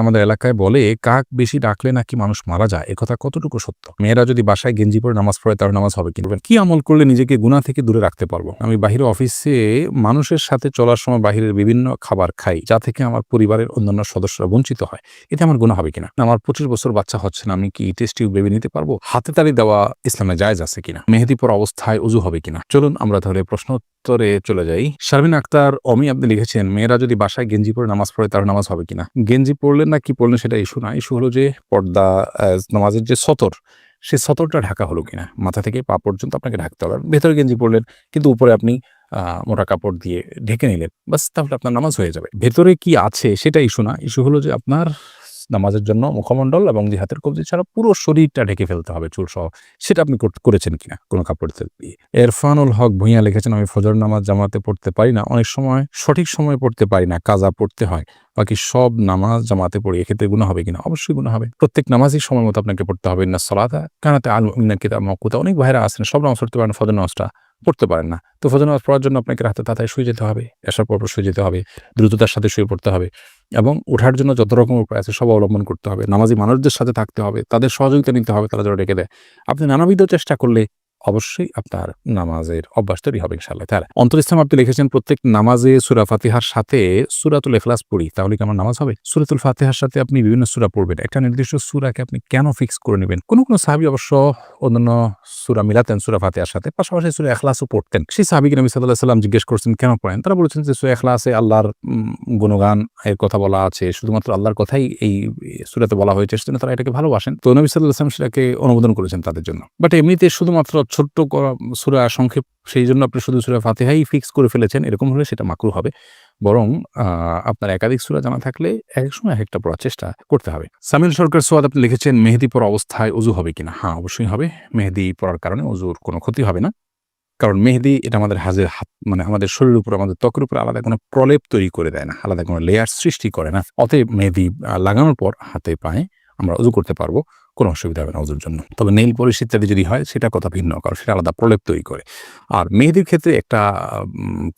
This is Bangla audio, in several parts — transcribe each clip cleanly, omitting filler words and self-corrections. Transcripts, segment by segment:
আমাদের এলাকায় বলে কাক বেশি ডাকলে নাকি মানুষ মারা যায়। একথা কতটুকু সত্য? মেয়েরা যদি বাসায় গেঞ্জি পরে নামাজ পড়ে তার নামাজ হবে কিনা? কি আমল করলে নিজেকে গুনাহ থেকে দূরে রাখতে পারবো? আমি বাহিরে অফিসে মানুষের সাথে চলার সময় বাহিরের বিভিন্ন খাবার খাই যা থেকে আমার পরিবারের অন্যান্য সদস্যরা বঞ্চিত হয়। এতে আমার গুনাহ হবে কিনা? আমার ২৫ বছর বাচ্চা হচ্ছে না, আমি কি টেস্ট টিউব বেবি নিতে পারবো? হাতে তালি দেওয়া ইসলামে জায়েজ আছে কিনা? মেহেদি পরা অবস্থায় ওযু হবে কিনা? চলুন আমরা তাহলে প্রশ্ন উত্তরে চলে যাই। শারমিন আক্তার অমি আপনি লিখেছেন, মেয়েরা যদি বাসায় গেঞ্জি পরে নামাজ পড়ে তার নামাজ হবে কিনা? গেঞ্জি পড়লেন না কি পড়লেন সেটা ইস্যু না। ইস্যু হলো যে পর্দা নামাজের যে সতর, সে সতরটা ঢাকা হলো কিনা? মাথা থেকে পা পর্যন্ত আপনাকে ঢাকতে হবে। ভেতরে গেঞ্জি পড়লেন কিন্তু উপরে আপনি মোটা কাপড় দিয়ে ঢেকে নিলেন। বাস তাহলে আপনার নামাজ হয়ে যাবে। ভেতরে কি আছে সেটা ইস্যু না। ইস্যু হলো যে আপনার নামাজের জন্য মুখমণ্ডল এবং যে হাতের কবজি ছাড়া পুরো শরীরটা ঢেকে ফেলতে হবে চুলসহ। সেটা আপনি করেছেন কিনা কোনো কাপড় দিয়ে? এরফানুল হক ভূঁইয়া লিখেছেন, আমি ফজর নামাজ জামাতে পড়তে পারি না। অনেক সময় সঠিক সময়ে পড়তে পারি না, কাজা পড়তে হয়। বাকি সব নামাজ জামাতে পড়ি, এক্ষেত্রে গুনাহ হবে কিনা? অবশ্যই গুনাহ হবে। প্রত্যেক নামাজই সময় মতো আপনাকে পড়তে হবে। ইন্নাস সালাতা কানাত আল মুমিনিনা কিতাবাম মাওকুতা। অনেক ভাইরা আছেন সব নামাজ পড়তে পারেন, ফজর নামাজটা পড়তে পারেন না। তো ফজর নামাজ পড়ার জন্য আপনাকে রাতে তাড়াতাড়ি শুয়ে যেতে হবে। এশার পরপর শুয়ে যেতে হবে। দ্রুততার সাথে শুয়ে পড়তে হবে এবং ওঠার জন্য যত রকম উপায় আছে সব অবলম্বন করতে হবে। নামাজি মানুষদের সাথে থাকতে হবে। তাদের সহযোগিতা নিতে হবে, তারা যেন ডেকে দেয়। আপনি নানাবিধ চেষ্টা করলে অবশ্যই আপনার নামাজের অভ্যাস তৈরি হবে ইনশাআল্লাহ তাআলা। অন্তর ইসলাম আপনি লিখেছেন, প্রত্যেক নামাজে সূরা ফাতিহার সাথে সূরাতুল ইখলাস পড়ি, তাহলে কি আমার নামাজ হবে? সূরাতুল ফাতিহার সাথে আপনি বিভিন্ন সূরা পড়বেন। একটা নির্দিষ্ট সূরাকে আপনি কেন ফিক্স করে নিবেন? কোন সাহাবী অবশ্য অন্যান্য সূরা মিলাতেন সূরা ফাতিহার সাথে, পাশাপাশি সূরা ইখলাসও পড়তেন। সেই সাহাবীকে নবী সাল্লাল্লাহু আলাইহি ওয়াসাল্লাম জিজ্ঞেস করছেন কেন পড়েন? তারা বলেছেন যে সূরা ইখলাসে আল্লাহর গুণগান এর কথা বলা আছে। শুধুমাত্র আল্লাহর কথাই এই সূরাতে বলা হয়েছে, সেজন্য তারা এটাকে ভালোবাসেন। তো নবী সাল্লাল্লাহু আলাইহি ওয়াসাল্লাম সেটাকে অনুমোদন করেছেন তাদের জন্য। বাট এমনিতে শুধুমাত্র ছোট্ট সূরা সংক্ষেপ, সেইজন্য আপনি শুধু সূরা ফাতিহাই ফিক্স করে ফেলেছেন, এরকম হলে সেটা মাকরুহ হবে। বরং আপনার একাধিক সূরা জানা থাকলে একেক সময় একেকটা পড়ার চেষ্টা করতে হবে। সামিল সরকার সোয়াদ আপনি লিখেছেন, মেহেদি পরা অবস্থায় ওযু হবে কিনা? হ্যাঁ, অবশ্যই হবে। মেহেদি পরার কারণে ওযুর কোনো ক্ষতি হবে না। কারণ মেহেদি এটা আমাদের মানে আমাদের শরীরের উপর, আমাদের ত্বকের উপর আলাদা কোনো প্রলেপ তৈরি করে দেয় না, আলাদা কোনো লেয়ার সৃষ্টি করে না। অতএব মেহেদি লাগানোর পর হাতে পায়ে আমরা ওযু করতে পারবো, কোনো অসুবিধা হবে না ওযুর জন্য। তবে নেইল পলিশ ইত্যাদি যদি হয় সেটা কথা ভিন্ন, কারণ সেটা আলাদা প্রলেপ তৈরি করে। আর মেহেদির ক্ষেত্রে একটা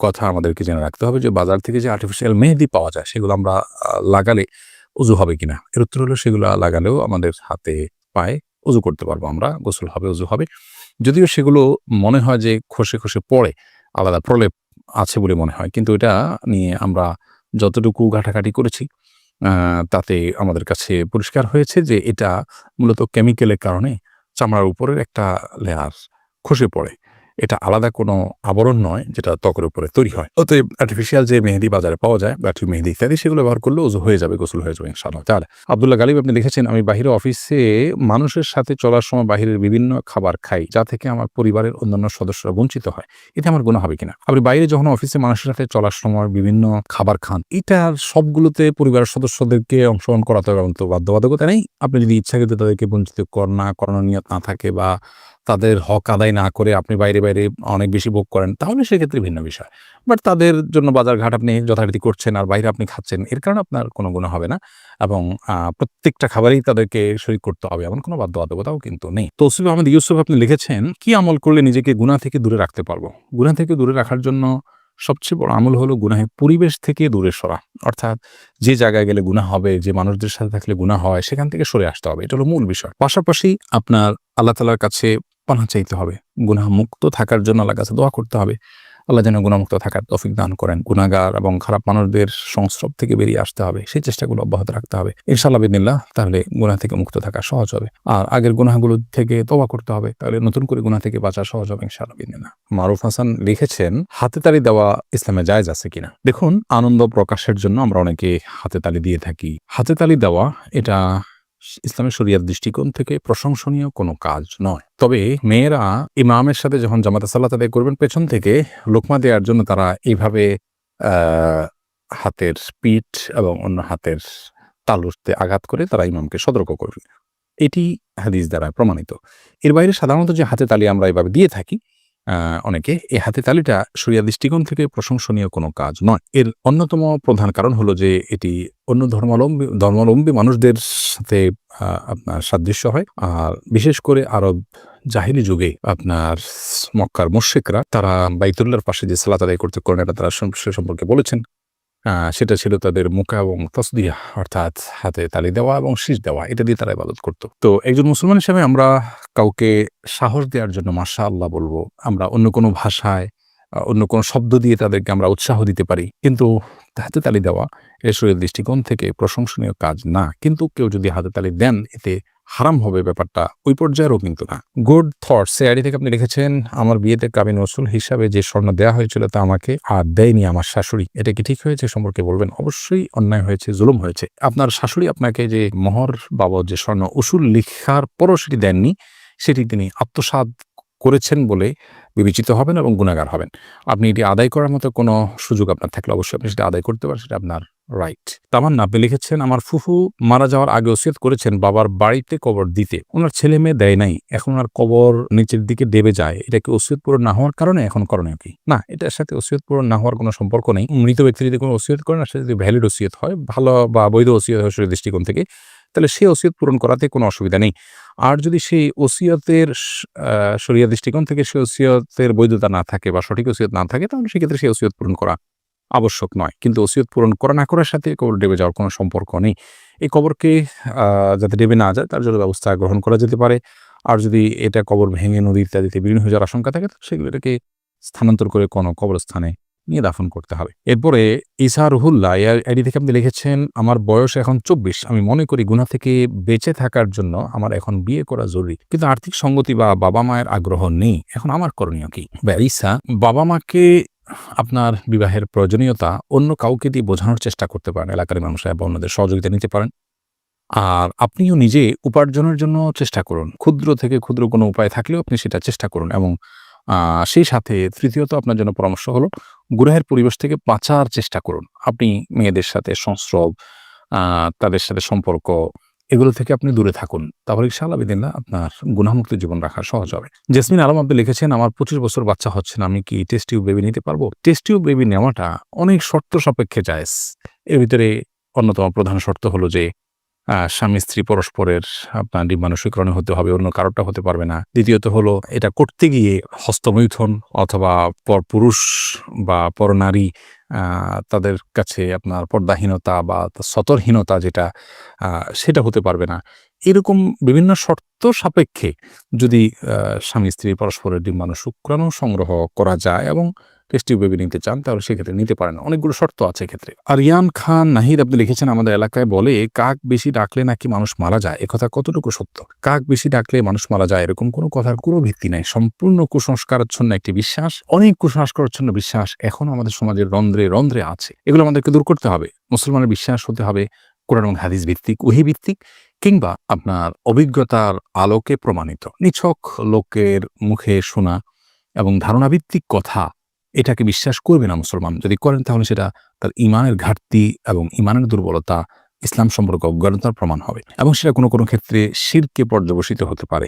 কথা আমাদেরকে জেনে রাখতে হবে যে বাজার থেকে যে আর্টিফিশিয়াল মেহেদি পাওয়া যায় সেগুলো আমরা লাগালে ওযু হবে কিনা? এর উত্তর হলো সেগুলা লাগালেও আমাদের হাতে পায়ে ওযু করতে পারবো আমরা, গোসল হবে, ওযু হবে। যদিও সেগুলো মনে হয় যে খসে, খসে পড়ে, আলাদা প্রলেপ আছে বলে মনে হয়। কিন্তু এটা নিয়ে আমরা যতটুকু ঘাটাঘাটি করেছি আ তাতে আমাদের কাছে পরিষ্কার হয়েছে যে এটা মূলত কেমিক্যালের কারণে চামড়ার উপরের একটা লেয়ার খসে পড়ে। এটা আলাদা কোনো আবরণ নয় যেটা ত্বকের উপরে তৈরি হয়। অতএব আর্টিফিশিয়াল যে মেহেদি বাজারে পাওয়া যায়, ব্যাটারি মেহেদি ইত্যাদি, সেগুলো ব্যবহার করলে ওযু হয়ে যাবে, গোসল হয়ে যাবে ইনশাআল্লাহ তাআলা। আব্দুল্লাহ গালিব আপনি লিখেছেন, আমি বাহিরে অফিসে মানুষের সাথে চলার সময় বাহিরের বিভিন্ন খাবার খাই যা থেকে আমার পরিবারের অন্যান্য সদস্যরা বঞ্চিত হয়। এতে আমার গুনাহ হবে কিনা? আপনি বাইরে যখন অফিসে মানুষের সাথে চলার সময় বিভিন্ন খাবার খান, এটার সবগুলোতে পরিবারের সদস্যদেরকে অংশগ্রহণ করাতে হবে এমন তো বাধ্যবাধকতা নেই। আপনি যদি ইচ্ছাকৃত তাদেরকে বঞ্চিত করানোর নিয়ত না থাকে বা তাদের হক আদায় না করে আপনি বাইরে, বাইরে অনেক বেশি ভোগ করেন, তাহলে সেক্ষেত্রে ভিন্ন বিষয়। বাট তাদের জন্য বাজার-ঘাট আপনি যথারীতি করছেন আর বাইরে আপনি খাচ্ছেন, এর কারণে আপনার কোনো গুনাহ হবে না এবং প্রত্যেকটা খাবারেই তাদেরকে শরিক করতে হবে, এমন কোনো বাধ্যবাধকতাও কিন্তু নেই। তৌসিফ আহমেদ ইউসুফ আপনি লিখেছেন, কি আমল করলে নিজেকে গুনাহ থেকে দূরে রাখতে পারবো? গুনাহ থেকে দূরে রাখার জন্য সবচেয়ে বড় আমল হলো গুনাহের পরিবেশ থেকে দূরে সরা। অর্থাৎ যে জায়গায় গেলে গুনাহ হবে, যে মানুষদের সাথে থাকলে গুনাহ হয়, সেখান থেকে সরে আসতে হবে। এটা হলো মূল বিষয়। পাশাপাশি আপনার আল্লাহ তাআলার কাছে পানাহ চাইতে হবে। গুনাহ মুক্ত থাকার জন্য আল্লাহর কাছে দোয়া করতে হবে। আল্লাহ যেন গুনাহমুক্ত থাকার তৌফিক দান করেন। গুনাহগার এবং খারাপ মানুষদের সংস্রব থেকে বেরিয়ে আসতে হবে। সেই চেষ্টাগুলো অব্যাহত রাখতে হবে। ইনশাআল্লাহ বিইذনিল্লাহ, তাহলে গুনাহ থেকে মুক্ত থাকা সহজ হবে। আর আগের গুনাহগুলো থেকে তওবা করতে হবে। তাহলে নতুন করে গুনাহ থেকে বাঁচা সহজ হবে ইনশাআল্লাহ বিইذনিল্লাহ। মারুফ হাসান লিখেছেন, হাতে তালি দেওয়া ইসলামে জায়েজ আছে কিনা? দেখুন, আনন্দ প্রকাশের জন্য আমরা অনেকে হাতে তালি দিয়ে থাকি। হাতে তালি দেওয়া এটা ইসলামের শরিয়ার দৃষ্টিকোণ থেকে প্রশংসনীয় কোনো কাজ নয়। তবে মেয়েরা ইমামের সাথে যখন জামাতে সালাত আদায় করবেন, পেছন থেকে লোকমা দেওয়ার জন্য তারা এইভাবে আ হাতের পিঠ এবং অন্য হাতের তালুতে আঘাত করে তারা ইমামকে সতর্ক করবে। এটি হাদিস দ্বারা প্রমাণিত। এর বাইরে সাধারণত যে হাতে তালি আমরা এভাবে দিয়ে থাকি অনেকে, এই হাতে তালিটা শরিয়া দৃষ্টিকোণ থেকে প্রশংসনীয় কোনো কাজ নয়। এর অন্যতম প্রধান কারণ হলো যে এটি অন্য ধর্মাবলম্বী মানুষদের সাথে আপনার সাদৃশ্য হয়। আর বিশেষ করে আরব জাহিলি যুগে আপনার মক্কার মুশরিকরা তারা বাইতুল্লাহর পাশে যে সালাত আদায় করতেন, এটা তারা সে সম্পর্কে বলেছেন সেটা ছিল তাদের মুকা এবং তসবিহ, অর্থাৎ হাতে তালি দেওয়া এবং শীষ দেওয়া, এটা দিয়ে তারা ইবাদত করত। তো একজন মুসলমান হিসেবে আমরা কাউকে সাহস দেওয়ার জন্য মাশাআল্লাহ বলবো, আমরা অন্য কোনো ভাষায় অন্য কোনো শব্দ দিয়ে তাদেরকে আমরা উৎসাহ দিতে পারি, কিন্তু হাতে তালি দেওয়া এ শরীয়তের দৃষ্টিকোণ থেকে প্রশংসনীয় কাজ না। কিন্তু কেউ যদি হাতে তালি দেন এতে হারাম হবে, ব্যাপারটা ওই পর্যায়েরও কিন্তু না। গুড থটস আইডি থেকে আপনি লিখেছেন, আমার বিয়েতে কাবিন রসুল হিসাবে যে স্বর্ণ দেওয়া হয়েছিল তা আমাকে আর দেয়নি আমার শাশুড়ি, এটা কি ঠিক হয়েছে সম্পর্কে বলবেন? অবশ্যই অন্যায় হয়েছে, জুলুম হয়েছে। আপনার শাশুড়ি আপনাকে যে মোহর বাবদ যে স্বর্ণ উসুল লিখার পরও সেটি দেননি, সেটি তিনি আত্মসাৎ করেছেন বলে বিবেচিত হবেন এবং গুনাহগার হবেন। আপনি এটি আদায় করার মতো কোনো সুযোগ আপনার থাকলে অবশ্যই আপনি সেটা আদায় করতে পারেন, সেটা আপনার রাইট। তামান্না আপনি লিখেছেন, আমার ফুফু মারা যাওয়ার আগে ওসিয়ত করেছেন বাবার বাড়িতে কবর দিতে, ওনার ছেলে মেয়ে দেয় নাই, এখন আর কবর নিচের দিকে দেবে যায়, এটা কি ওসিয়ত পূরণ না হওয়ার কারণে এখন করণীয় কি? না, এটার সাথে ওসিয়ত পূরণ না হওয়ার কোনো সম্পর্ক নেই। মৃত ব্যক্তি যদি কোনো ওসিয়ত করেন আর সেটা যদি ভ্যালিড ওসিয়ত হয়, ভালো বা বৈধ ওসিয়ত হয় শরীয়তের দৃষ্টিকোণ থেকে, তাহলে সেই ওসিয়ত পূরণ করাতে কোনো অসুবিধা নেই। আর যদি সেই ওসিয়তের শরিয়া দৃষ্টিকোণ থেকে সেই ওসিয়তের বৈধতা না থাকে বা সঠিক ওসিয়ত না থাকে, তাহলে সেক্ষেত্রে সেই ওসিয়ত পূরণ করা আবশ্যক নয়। কিন্তু ওসিয়ত পূরণ করা না করার সাথে কবর ডেবে যাওয়ার কোনো সম্পর্ক নেই। এই কবরকে যাতে ডেবে না যায় তার জন্য ব্যবস্থা গ্রহণ করা যেতে পারে। আর যদি এটা কবর ভেঙে নদী ইত্যাদিতে বিলীন হয়ে যাওয়ার আশঙ্কা থাকে, তো সেগুলোকে স্থানান্তর করে কোনো কবরস্থানে নিয়ে দাফন করতে হবে। এরপরে ইসা রুহুল্লাহ আইডি থেকে আপনি লিখেছেন, আমার বয়স এখন ২৪, আমি মনে করি গুনাহ থেকে বেঁচে থাকার জন্য আমার এখন বিয়ে করা জরুরি, কিন্তু আর্থিক সঙ্গতি বা বাবা মায়ের আগ্রহ নেই, এখন আমার করণীয় কি? ইসা, বাবা মাকে আপনার বিবাহের প্রয়োজনীয়তা অন্য কাউকে দিয়ে বোঝানোর চেষ্টা করতে পারেন, এলাকার মানুষরা বা অন্যদের সহযোগিতা নিতে পারেন। আর আপনিও নিজে উপার্জনের জন্য চেষ্টা করুন, ক্ষুদ্র থেকে ক্ষুদ্র কোনো উপায় থাকলেও আপনি সেটা চেষ্টা করুন। এবং সেই সাথে তৃতীয়ত আপনার জন্য পরামর্শ হলো, গুনাহের পরিবেশ থেকে বাঁচার চেষ্টা করুন। আপনি মেয়েদের সাথে সংস্রব, তাদের সাথে সম্পর্ক, এগুলো থেকে আপনি দূরে থাকুন। তাহলে ইনশাআল্লাহ বিদিনল্লাহ আপনার গুনাহমুক্ত জীবন রাখা সহজ হবে। জেসমিন আলম আপনি লিখেছেন, আমার ২৫ বছর বাচ্চা হচ্ছে না, আমি কি টেস্ট টিউব বেবি নিতে পারবো? টেস্ট টিউব বেবি নেওয়াটা অনেক শর্ত সাপেক্ষে জায়েজ। এর ভিতরে অন্যতম প্রধান শর্ত হলো যে স্বামী-স্ত্রী পরস্পরের আপনার ডিম্বাণুশীকরণে হতে হবে, অন্য কারোরটা হতে পারবে না। দ্বিতীয়ত হলো, এটা করতে গিয়ে হস্তমৈথুন অথবা পরপুরুষ বা পরনারী তাদের কাছে আপনার পর্দাহীনতা বা সতর্কহীনতা যেটা সেটা হতে পারবে না। এরকম বিভিন্ন শর্ত সাপেক্ষে যদি স্বামী-স্ত্রী পরস্পরের ডিম্বাণু শুক্রাণু সংগ্রহ করা যায় এবং টেস্ট টিউব বেবি নিতে চান, তাহলে সেক্ষেত্রে নিতে পারেন। অনেকগুলো শর্ত আছে এক্ষেত্রে। আরিয়ান খান নাহিদ আপনি লিখেছেন, আমাদের এলাকায় বলে কাক বেশি ডাকলে নাকি মানুষ মারা যায়, একথা কতটুকু সত্য? কাক বেশি ডাকলে মানুষ মারা যায় এরকম কোনো কথার কোনো ভিত্তি নাই। সম্পূর্ণ কুসংস্কারাচ্ছন্ন একটি বিশ্বাস, অনেক কুসংস্কারাচ্ছন্ন বিশ্বাস এখনো আমাদের সমাজের রন্ধ্রে রন্ধ্রে আছে। এগুলো আমাদেরকে দূর করতে হবে। মুসলমানের বিশ্বাস হতে হবে কোরআন এবং হাদিস ভিত্তিক, ওহী ভিত্তিক, কিংবা আপনার অভিজ্ঞতার আলোকে প্রমাণিত। নিছক লোকের মুখে শোনা এবং ধারণাভিত্তিক কথা, এটাকে বিশ্বাস করবে না মুসলমান। যদি করেন তাহলে সেটা তার ঈমানের ঘাটতি এবং ঈমানের দুর্বলতা, ইসলাম সম্পর্কে অজ্ঞানতার প্রমাণ হবে এবং সেটা কোনো কোনো ক্ষেত্রে শিরকে পর্যবসিত হতে পারে।